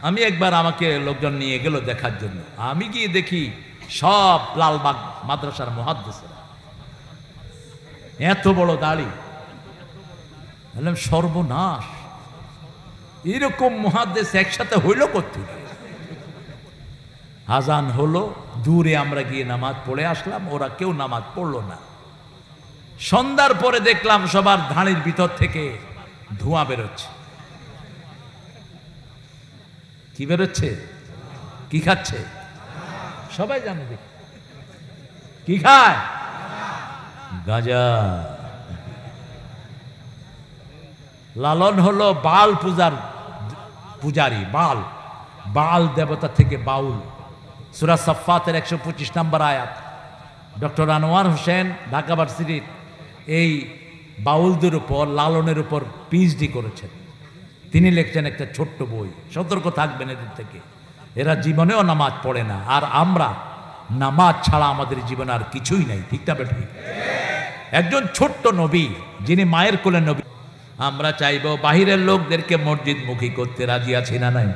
আমি একবার আমাকে লোকজন নিয়ে গেল দেখার জন্য। আমি গিয়ে দেখি সব লালবাগ মাদ্রাসার মুহাদ্দিসরা, এত বড় দাড়ি। বললাম সর্বনাশ, এরকম মুহাদ্দিস একসাথে হইল কোত্থেকে? আজান হলো, দূরে আমরা গিয়ে নামাজ পড়ে আসলাম, ওরা কেউ নামাজ পড়লো না। সন্ধ্যার পরে দেখলাম সবার ধাড়ির ভিতর থেকে ধোঁয়া বেরোচ্ছে। কি বেরোচ্ছে? কি খাচ্ছে? সবাই জানে দেখি কি খায়? গাঁজা। লালন হলো বাল পূজার পূজারী, বাল, বাল দেবতা থেকে বাউল। সূরা সাফফাতের 125 নম্বর আয়াত। ডক্টর আনোয়ার হোসেন ঢাকা ভার্সিটির এই বাউলদের উপর, লালনের উপর পিএইচডি করেছেন। তিনি লিখছেন একটা ছোট্ট বই, সতর্ক থাকবেন এদের থেকে, এরা জীবনেও নামাজ পড়ে না। আর আমরা নামাজ ছাড়া আমাদের জীবনে আর কিছুই নাই, ঠিক না বেঠিক? একজন ছোট্ট নবী, যিনি মায়ের কোলে নবী। আমরা চাইব বাহিরের লোকদেরকে মসজিদ মুখী করতে, রাজি আছি না নাই?